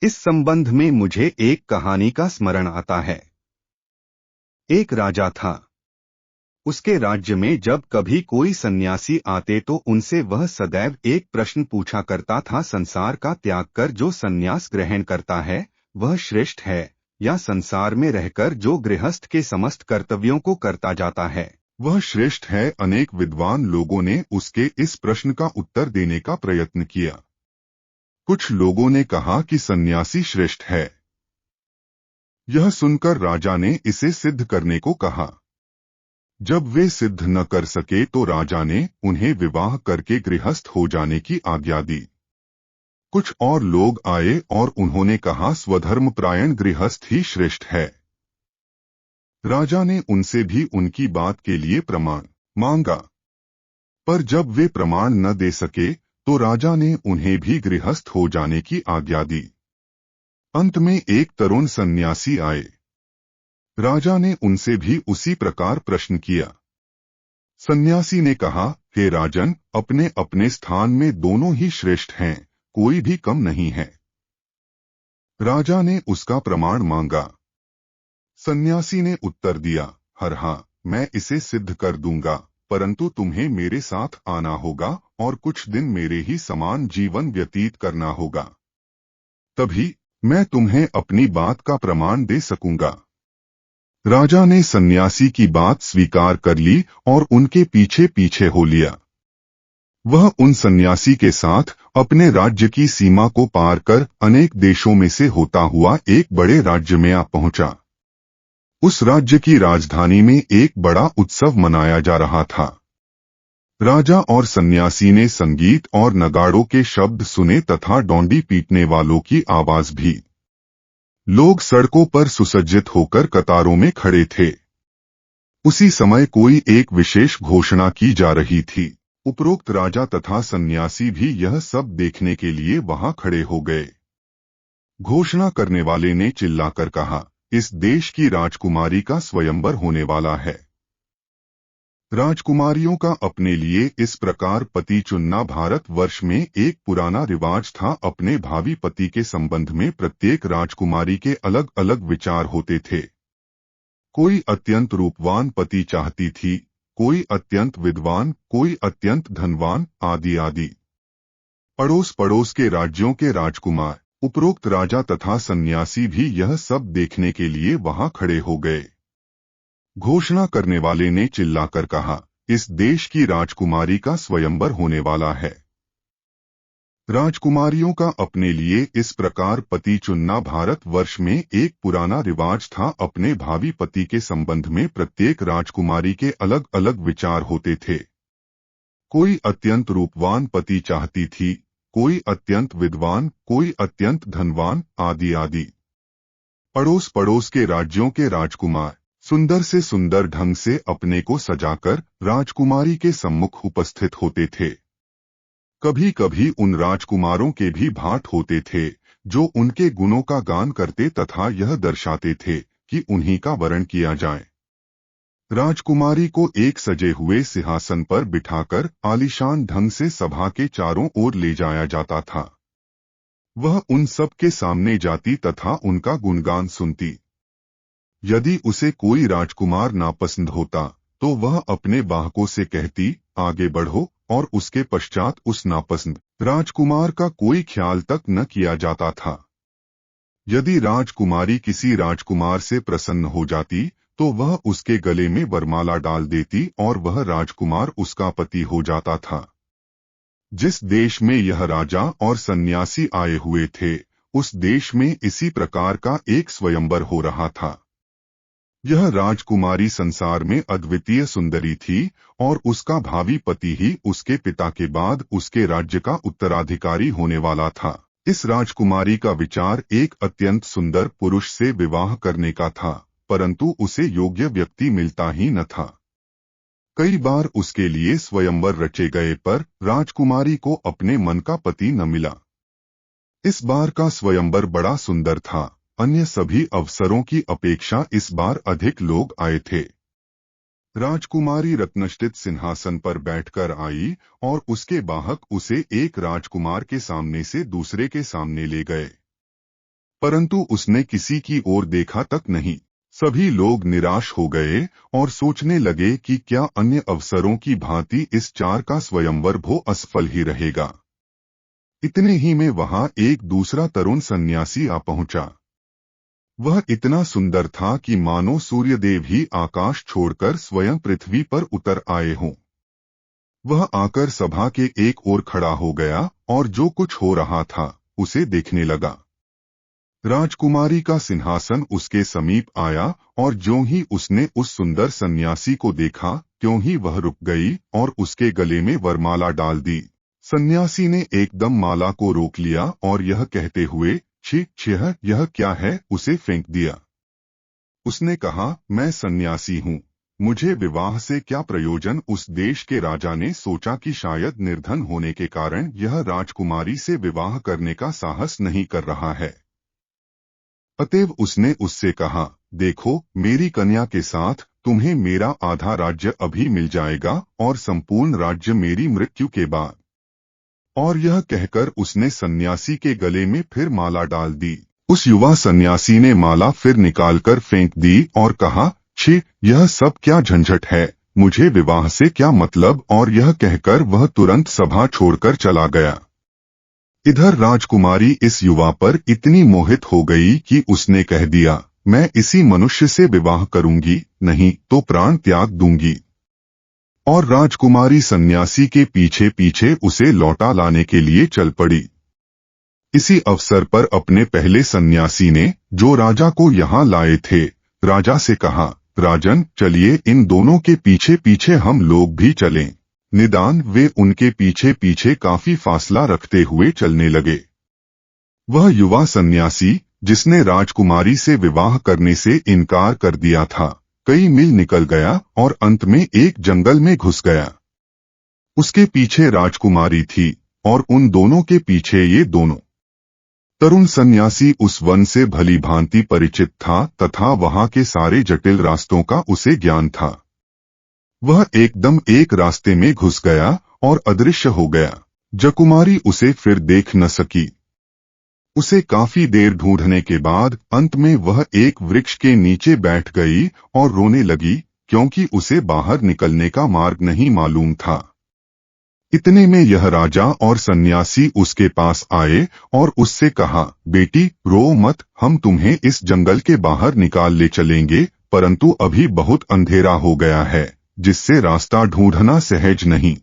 इस संबंध में मुझे एक कहानी का स्मरण आता है। एक राजा था। उसके राज्य में जब कभी कोई सन्यासी आते तो उनसे वह सदैव एक प्रश्न पूछा करता था, संसार का त्याग कर जो सन्यास ग्रहण करता है वह श्रेष्ठ है, या संसार में रहकर जो गृहस्थ के समस्त कर्तव्यों को करता जाता है वह श्रेष्ठ है। अनेक विद्वान लोगों ने उसके इस प्रश्न का उत्तर देने का प्रयत्न किया। कुछ लोगों ने कहा कि सन्यासी श्रेष्ठ है। यह सुनकर राजा ने इसे सिद्ध करने को कहा। जब वे सिद्ध न कर सके तो राजा ने उन्हें विवाह करके गृहस्थ हो जाने की आज्ञा दी। कुछ और लोग आए और उन्होंने कहा स्वधर्मपरायण गृहस्थ ही श्रेष्ठ है। राजा ने उनसे भी उनकी बात के लिए प्रमाण मांगा, पर जब वे प्रमाण न दे सके तो राजा ने उन्हें भी गृहस्थ हो जाने की आज्ञा दी। अंत में एक तरुण सन्यासी आए। राजा ने उनसे भी उसी प्रकार प्रश्न किया। सन्यासी ने कहा, हे राजन, अपने अपने स्थान में दोनों ही श्रेष्ठ हैं, कोई भी कम नहीं है। राजा ने उसका प्रमाण मांगा। सन्यासी ने उत्तर दिया, हर हाँ, मैं इसे सिद्ध कर दूंगा, परंतु तुम्हें मेरे साथ आना होगा और कुछ दिन मेरे ही समान जीवन व्यतीत करना होगा, तभी मैं तुम्हें अपनी बात का प्रमाण दे सकूंगा। राजा ने सन्यासी की बात स्वीकार कर ली और उनके पीछे पीछे हो लिया। वह उन सन्यासी के साथ अपने राज्य की सीमा को पार कर अनेक देशों में से होता हुआ एक बड़े राज्य में आ पहुंचा। उस राज्य की राजधानी में एक बड़ा उत्सव मनाया जा रहा था। राजा और सन्यासी ने संगीत और नगाड़ों के शब्द सुने तथा डोंडी पीटने वालों की आवाज भी। लोग सड़कों पर सुसज्जित होकर कतारों में खड़े थे। उसी समय कोई एक विशेष घोषणा की जा रही थी। उपरोक्त राजा तथा सन्यासी भी यह सब देखने के लिए वहां खड़े हो गए। घोषणा करने वाले ने चिल्लाकर कहा, इस देश की राजकुमारी का स्वयंवर होने वाला है। राजकुमारियों का अपने लिए इस प्रकार पति चुनना भारतवर्ष में एक पुराना रिवाज था। अपने भावी पति के संबंध में प्रत्येक राजकुमारी के अलग अलग विचार होते थे। कोई अत्यंत रूपवान पति चाहती थी, कोई अत्यंत विद्वान, कोई अत्यंत धनवान, आदि आदि। पड़ोस पड़ोस के राज्यों के राजकुमार, उपरोक्त राजा तथा सन्यासी भी यह सब देखने के लिए वहां खड़े हो गए। घोषणा करने वाले ने चिल्लाकर कहा, इस देश की राजकुमारी का स्वयंवर होने वाला है। राजकुमारियों का अपने लिए इस प्रकार पति चुनना भारतवर्ष में एक पुराना रिवाज था। अपने भावी पति के संबंध में प्रत्येक राजकुमारी के अलग अलग विचार होते थे। कोई अत्यंत रूपवान पति चाहती थी, कोई अत्यंत विद्वान, कोई अत्यंत धनवान, आदि आदि। पड़ोस पड़ोस के राज्यों के राजकुमार सुंदर से सुंदर ढंग से अपने को सजाकर राजकुमारी के सम्मुख उपस्थित होते थे। कभी कभी उन राजकुमारों के भी भाट होते थे जो उनके गुणों का गान करते तथा यह दर्शाते थे कि उन्हीं का वरण किया जाए। राजकुमारी को एक सजे हुए सिंहासन पर बिठाकर आलीशान ढंग से सभा के चारों ओर ले जाया जाता था। वह उन सब के सामने जाती तथा उनका गुणगान सुनती। यदि उसे कोई राजकुमार नापसंद होता तो वह अपने बाहकों से कहती, आगे बढ़ो, और उसके पश्चात उस नापसंद राजकुमार का कोई ख्याल तक न किया जाता था। यदि राजकुमारी किसी राजकुमार से प्रसन्न हो जाती तो वह उसके गले में वरमाला डाल देती और वह राजकुमार उसका पति हो जाता था। जिस देश में यह राजा और सन्यासी आए हुए थे, उस देश में इसी प्रकार का एक स्वयंवर हो रहा था। यह राजकुमारी संसार में अद्वितीय सुंदरी थी और उसका भावी पति ही उसके पिता के बाद उसके राज्य का उत्तराधिकारी होने वाला था। इस राजकुमारी का विचार एक अत्यंत सुंदर पुरुष से विवाह करने का था, परंतु उसे योग्य व्यक्ति मिलता ही न था। कई बार उसके लिए स्वयंवर रचे गए पर राजकुमारी को अपने मन का पति न मिला। इस बार का स्वयंवर बड़ा सुंदर था। अन्य सभी अवसरों की अपेक्षा इस बार अधिक लोग आए थे। राजकुमारी रत्नष्टित सिंहासन पर बैठकर आई और उसके बाहक उसे एक राजकुमार के सामने से दूसरे के सामने ले गए। परंतु उसने किसी की ओर देखा तक नहीं। सभी लोग निराश हो गए और सोचने लगे कि क्या अन्य अवसरों की भांति इस चार का स्वयंवर भो असफल ही रहेगा। इतने ही में वहां एक दूसरा तरुण सन्यासी आ पहुंचा। वह इतना सुंदर था कि मानो सूर्यदेव ही आकाश छोड़कर स्वयं पृथ्वी पर उतर आए हों। वह आकर सभा के एक ओर खड़ा हो गया और जो कुछ हो रहा था उसे देखने लगा। राजकुमारी का सिंहासन उसके समीप आया और ज्यों ही उसने उस सुंदर सन्यासी को देखा त्यों ही वह रुक गई और उसके गले में वरमाला डाल दी। सन्यासी ने एकदम माला को रोक लिया और यह कहते हुए छी छिह यह क्या है उसे फेंक दिया। उसने कहा, मैं सन्यासी हूँ, मुझे विवाह से क्या प्रयोजन। उस देश के राजा ने सोचा कि शायद निर्धन होने के कारण यह राजकुमारी से विवाह करने का साहस नहीं कर रहा है। अतएव उसने उससे कहा, देखो मेरी कन्या के साथ तुम्हें मेरा आधा राज्य अभी मिल जाएगा और संपूर्ण राज्य मेरी मृत्यु के बाद। और यह कहकर उसने सन्यासी के गले में फिर माला डाल दी। उस युवा सन्यासी ने माला फिर निकालकर फेंक दी और कहा, छी यह सब क्या झंझट है, मुझे विवाह से क्या मतलब। और यह कहकर वह तुरंत सभा छोड़कर चला गया। इधर राजकुमारी इस युवा पर इतनी मोहित हो गई कि उसने कह दिया, मैं इसी मनुष्य से विवाह करूंगी, नहीं तो प्राण त्याग दूंगी। और राजकुमारी सन्यासी के पीछे पीछे उसे लौटा लाने के लिए चल पड़ी। इसी अवसर पर अपने पहले सन्यासी ने, जो राजा को यहाँ लाए थे, राजा से कहा, राजन चलिए इन दोनों के पीछे पीछे हम लोग भी चलें। निदान वे उनके पीछे पीछे काफी फासला रखते हुए चलने लगे। वह युवा सन्यासी जिसने राजकुमारी से विवाह करने से इनकार कर दिया था, कई मील निकल गया और अंत में एक जंगल में घुस गया। उसके पीछे राजकुमारी थी और उन दोनों के पीछे ये दोनों। तरुण सन्यासी उस वन से भली भांति परिचित था तथा वहां के सारे जटिल रास्तों का उसे ज्ञान था। वह एकदम एक रास्ते में घुस गया और अदृश्य हो गया। जकुमारी उसे फिर देख न सकी। उसे काफी देर ढूंढने के बाद अंत में वह एक वृक्ष के नीचे बैठ गई और रोने लगी, क्योंकि उसे बाहर निकलने का मार्ग नहीं मालूम था। इतने में यह राजा और सन्यासी उसके पास आए और उससे कहा, बेटी रो मत, हम तुम्हें इस जंगल के बाहर निकाल ले चलेंगे, परंतु अभी बहुत अंधेरा हो गया है, जिससे रास्ता ढूंढना सहज नहीं।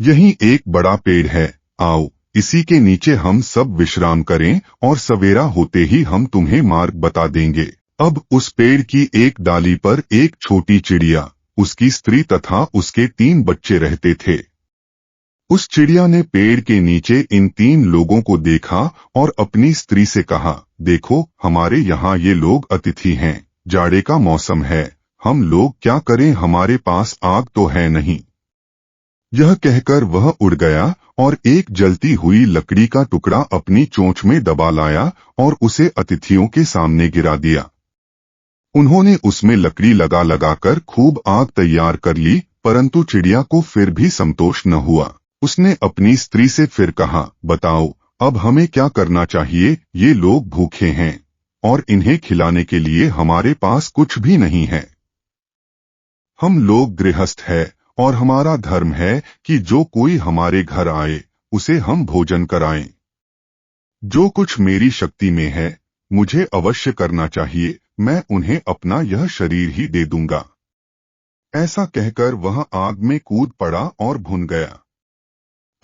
यहीं एक बड़ा पेड़ है, आओ इसी के नीचे हम सब विश्राम करें और सवेरा होते ही हम तुम्हें मार्ग बता देंगे। अब उस पेड़ की एक डाली पर एक छोटी चिड़िया, उसकी स्त्री तथा उसके 3 बच्चे रहते थे। उस चिड़िया ने पेड़ के नीचे इन 3 लोगों को देखा और अपनी स्त्री से कहा, देखो हमारे यहाँ ये लोग अतिथि हैं, जाड़े का मौसम है, हम लोग क्या करें, हमारे पास आग तो है नहीं। यह कहकर वह उड़ गया और एक जलती हुई लकड़ी का टुकड़ा अपनी चोंच में दबा लाया और उसे अतिथियों के सामने गिरा दिया। उन्होंने उसमें लकड़ी लगा लगाकर खूब आग तैयार कर ली, परंतु चिड़िया को फिर भी संतोष न हुआ। उसने अपनी स्त्री से फिर कहा, बताओ अब हमें क्या करना चाहिए, ये लोग भूखे हैं और इन्हें खिलाने के लिए हमारे पास कुछ भी नहीं है। हम लोग गृहस्थ हैं और हमारा धर्म है कि जो कोई हमारे घर आए उसे हम भोजन कराएं। जो कुछ मेरी शक्ति में है मुझे अवश्य करना चाहिए, मैं उन्हें अपना यह शरीर ही दे दूंगा। ऐसा कहकर वह आग में कूद पड़ा और भुन गया।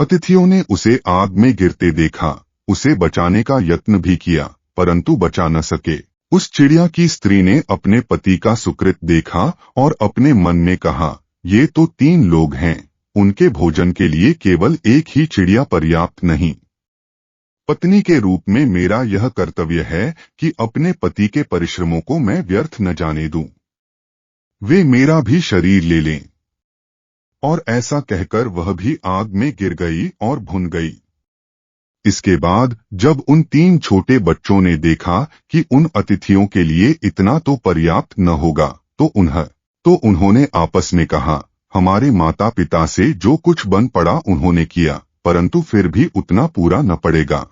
अतिथियों ने उसे आग में गिरते देखा, उसे बचाने का यत्न भी किया, परंतु बचा न सके। उस चिड़िया की स्त्री ने अपने पति का सुकृत देखा और अपने मन में कहा, ये तो 3 लोग हैं, उनके भोजन के लिए केवल एक ही चिड़िया पर्याप्त नहीं। पत्नी के रूप में मेरा यह कर्तव्य है कि अपने पति के परिश्रमों को मैं व्यर्थ न जाने दूं। वे मेरा भी शरीर ले लें। और ऐसा कहकर वह भी आग में गिर गई और भुन गई। इसके बाद जब उन 3 छोटे बच्चों ने देखा कि उन अतिथियों के लिए इतना तो पर्याप्त न होगा, तो उन्होंने आपस में कहा, हमारे माता पिता से जो कुछ बन पड़ा उन्होंने किया, परंतु फिर भी उतना पूरा न पड़ेगा।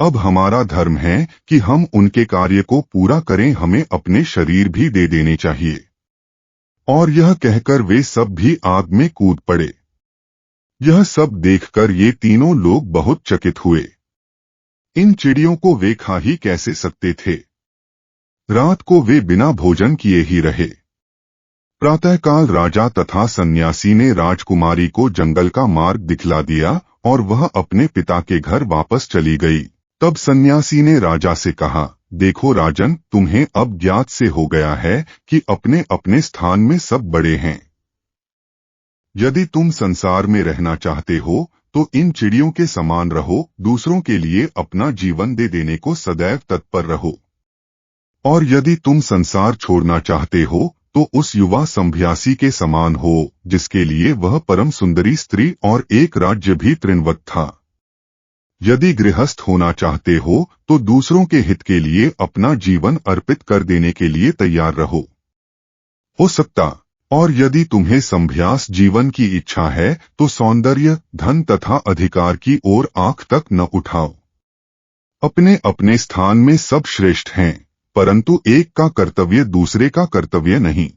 अब हमारा धर्म है कि हम उनके कार्य को पूरा करें, हमें अपने शरीर भी दे देने चाहिए। और यह कहकर वे सब भी आग में कूद पड़े। यह सब देखकर ये तीनों लोग बहुत चकित हुए। इन चिड़ियों को वे खा ही कैसे सकते थे? रात को वे बिना भोजन किए ही रहे। प्रातःकाल राजा तथा सन्यासी ने राजकुमारी को जंगल का मार्ग दिखला दिया और वह अपने पिता के घर वापस चली गई। तब सन्यासी ने राजा से कहा, देखो राजन, तुम्हें अब ज्ञात से हो गया है कि अपने अपने स्थान में सब बड़े हैं। यदि तुम संसार में रहना चाहते हो तो इन चिड़ियों के समान रहो, दूसरों के लिए अपना जीवन दे देने को सदैव तत्पर रहो। और यदि तुम संसार छोड़ना चाहते हो तो उस युवा संभ्यासी के समान हो जिसके लिए वह परम सुंदरी स्त्री और एक राज्य भी तृणवत था। यदि गृहस्थ होना चाहते हो तो दूसरों के हित के लिए अपना जीवन अर्पित कर देने के लिए तैयार रहो। हो सकता। और यदि तुम्हें संभ्यास जीवन की इच्छा है तो सौंदर्य, धन तथा अधिकार की ओर आंख तक न उठाओ। अपने अपने स्थान में सब श्रेष्ठ हैं, परंतु एक का कर्तव्य दूसरे का कर्तव्य नहीं।